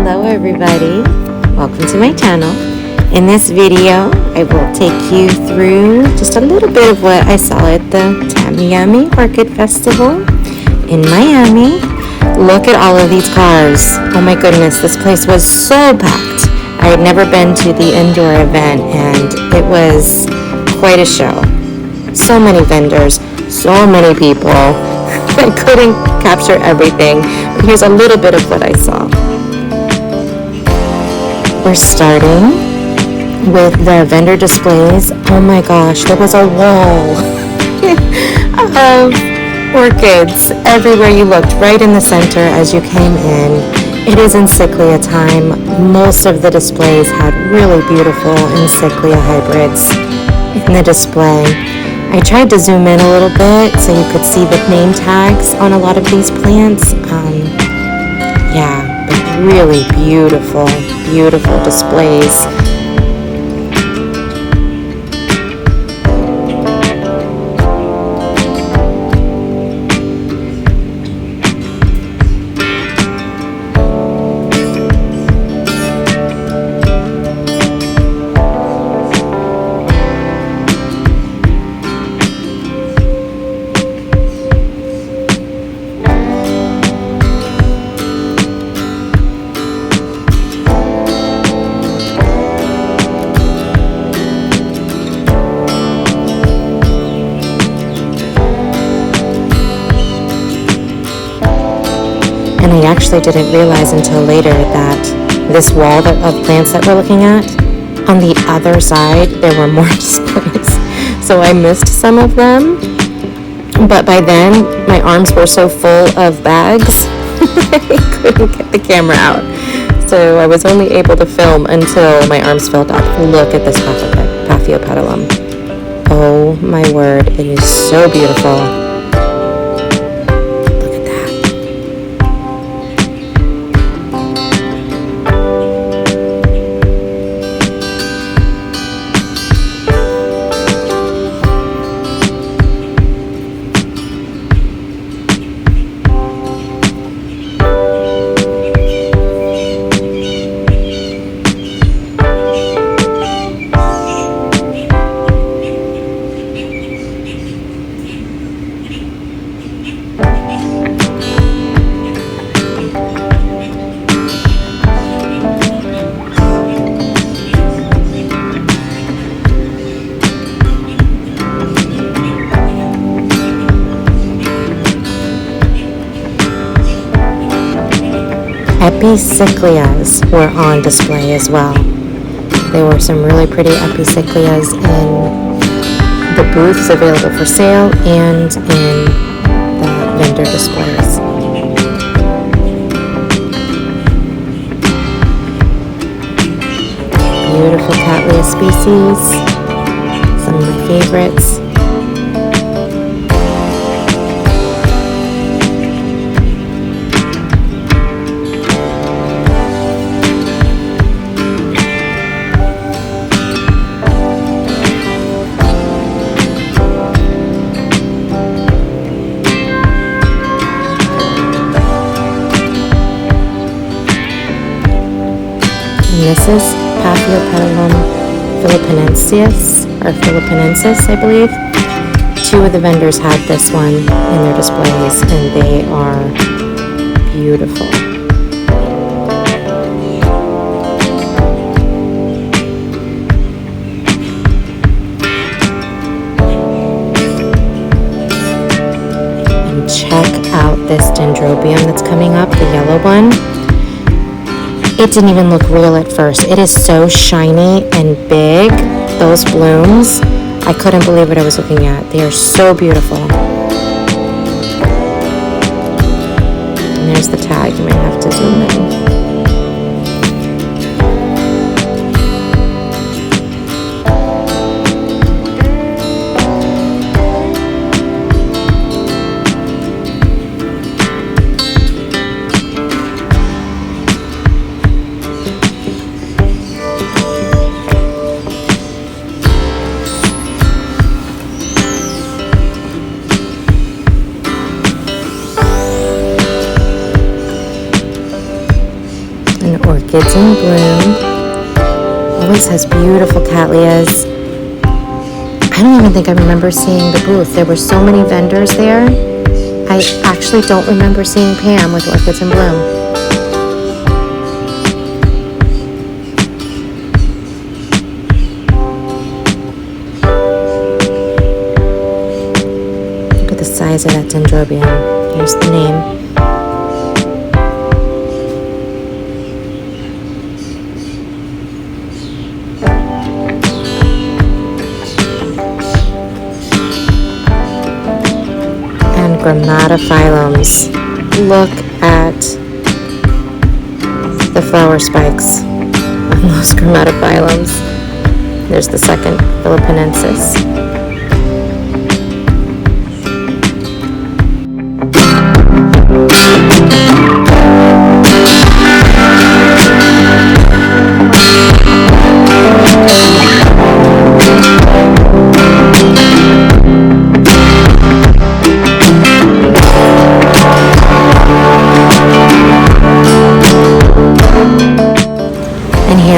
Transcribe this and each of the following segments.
Hello everybody, welcome to my channel. In this video, I will take you through just a little bit of what I saw at the Tamiami Orchid Festival in Miami. Look at all of these cars. Oh my goodness, this place was so packed. I had never been to the indoor event and it was quite a show. So many vendors, so many people. I couldn't capture everything, but here's a little bit of what I saw. We're starting with the vendor displays. Oh my gosh, there was a wall of orchids everywhere you looked, right in the center as you came in. It is encyclia time. Most of the displays had really beautiful encyclia hybrids in the display. I tried to zoom in a little bit so you could see the name tags on a lot of these plants. Yeah, but really beautiful, beautiful displays. And I actually didn't realize until later that this wall of plants that we're looking at, on the other side, there were more displays. So I missed some of them. But by then, my arms were so full of bags, I couldn't get the camera out. So I was only able to film until my arms filled up. Look at this Paphiopedilum. Oh my word, it is so beautiful. Epiciclias were on display as well. There were some really pretty epiciclias in the booths available for sale and in the vendor displays. Beautiful Cattleya species, some of my favorites. And this is Paphiopedilum philippinensis, or philippinensis, I believe. Two of the vendors had this one in their displays, and they are beautiful. And check out this dendrobium that's coming up, the yellow one. It didn't even look real at first. It is so shiny and big. Those blooms, I couldn't believe what I was looking at. They are so beautiful. And there's the tag. You might have to zoom in. And Orchids in Bloom. Always has beautiful cattleyas. I don't even think I remember seeing the booth. There were so many vendors there. I actually don't remember seeing Pam with Orchids in Bloom. Look at the size of that dendrobium. Here's the name. Grammatophyllums. Look at the flower spikes on those grammatophyllums. There's the second Philippinensis.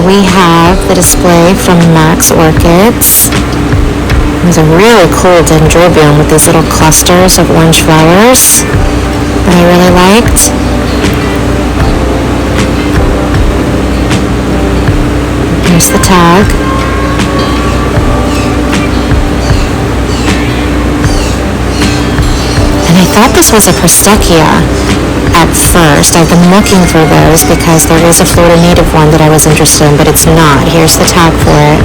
We have the display from Max Orchids. There's a really cool dendrobium with these little clusters of orange flowers that I really liked. Here's the tag. And I thought this was a Pristechia at first. I've been looking for those because there is a Florida native one that I was interested in, but it's not. Here's the tag for it.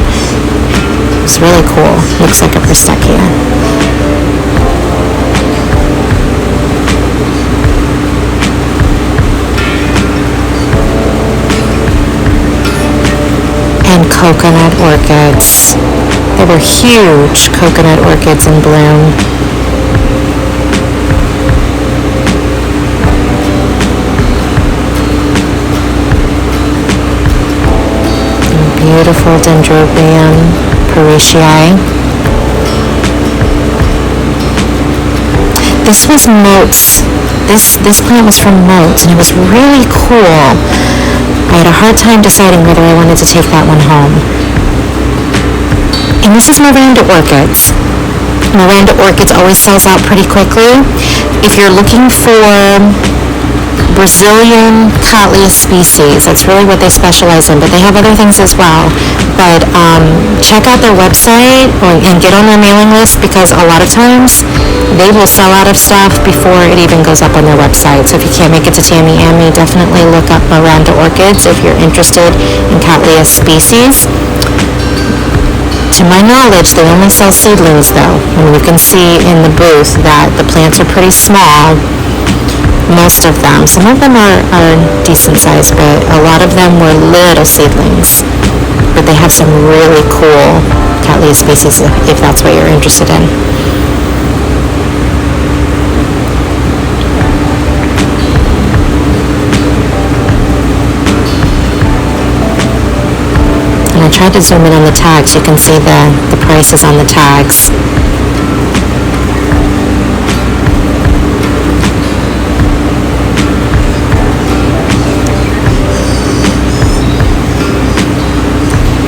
It's really cool. Looks like a Pristechia. And coconut orchids. There were huge coconut orchids in bloom. Beautiful dendrobium parisiae. This was Moats. This plant was from Moats, and it was really cool. I had a hard time deciding whether I wanted to take that one home. And this is Miranda Orchids. Miranda Orchids always sells out pretty quickly. If you're looking for Brazilian Cattleya species, that's really what they specialize in, but they have other things as well. But check out their website and get on their mailing list, because a lot of times they will sell out of stuff before it even goes up on their website. So if you can't make it to Tamiami, definitely look up Miranda Orchids if you're interested in Cattleya species. To my knowledge, they only sell seedlings though, and you can see in the booth that the plants are pretty small. Most of them. Some of them are decent size, but a lot of them were little seedlings. But they have some really cool Cattleya species if that's what you're interested in. And I tried to zoom in on the tags. You can see the prices on the tags.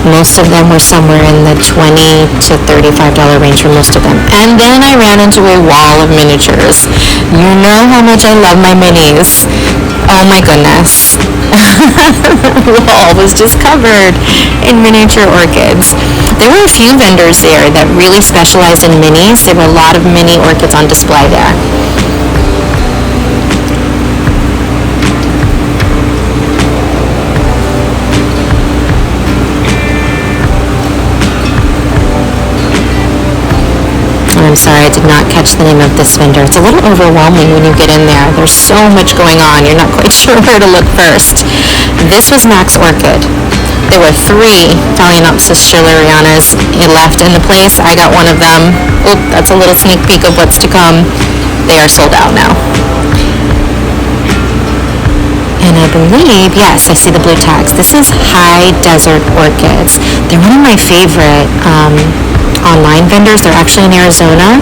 Most of them were somewhere in the $20 to $35 range for most of them. And then I ran into a wall of miniatures. You know how much I love my minis. Oh my goodness. The wall was just covered in miniature orchids. There were a few vendors there that really specialized in minis. There were a lot of mini orchids on display there. I'm sorry, I did not catch the name of this vendor. It's a little overwhelming when you get in there. There's so much going on. You're not quite sure where to look first. This was Max Orchid. There were 3 Phalaenopsis schillerianas left in the place. I got one of them. Oop, that's a little sneak peek of what's to come. They are sold out now. And I believe, yes, I see the blue tags. This is High Desert Orchids. They're one of my favorite online vendors. They're actually in Arizona,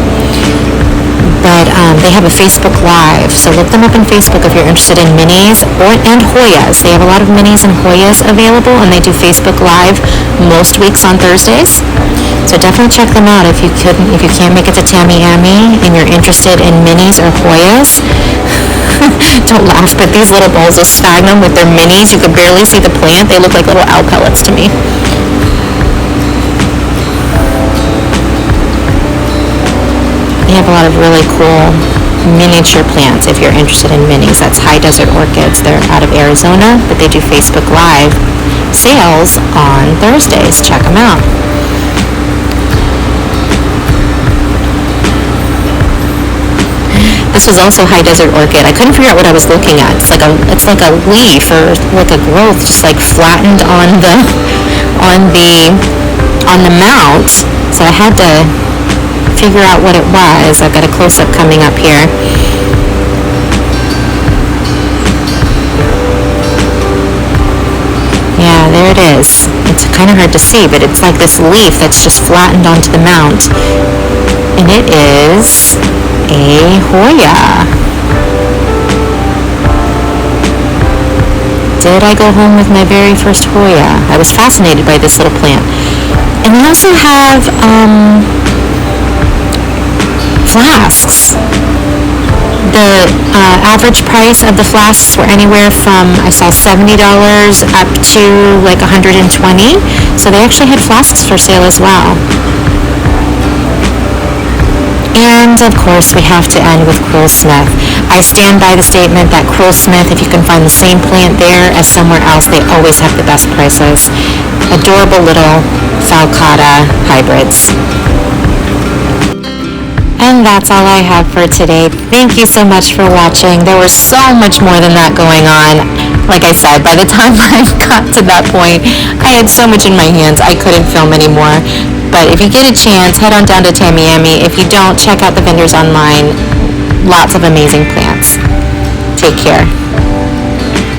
but they have a Facebook Live. So look them up on Facebook if you're interested in minis and Hoyas. They have a lot of minis and Hoyas available, and they do Facebook Live most weeks on Thursdays. So definitely check them out if you can't make it to Tamiami and you're interested in minis or Hoyas. Don't laugh, but these little bowls of sphagnum with their minis, you could barely see the plant. They look like little owl pellets to me. They have a lot of really cool miniature plants if you're interested in minis. That's High Desert Orchids. They're out of Arizona, but they do Facebook Live sales on Thursdays. Check them out. This is also High Desert Orchid. I couldn't figure out what I was looking at. It's like a leaf or like a growth just like flattened on the mount. So I had to figure out what it was. I've got a close-up coming up here. Yeah, there it is. It's kind of hard to see, but it's like this leaf that's just flattened onto the mount. And it is a Hoya. Did I go home with my very first Hoya? I was fascinated by this little plant. And we also have flasks. The average price of the flasks were anywhere from, I saw $70 up to like $120. So they actually had flasks for sale as well. And of course, we have to end with Crowell Smith. I stand by the statement that Crowell Smith, if you can find the same plant there as somewhere else, they always have the best prices. Adorable little falcata hybrids. And that's all I have for today. Thank you so much for watching. There was so much more than that going on. Like I said, by the time I got to that point, I had so much in my hands, I couldn't film anymore. But if you get a chance, head on down to Tamiami. If you don't, check out the vendors online. Lots of amazing plants. Take care.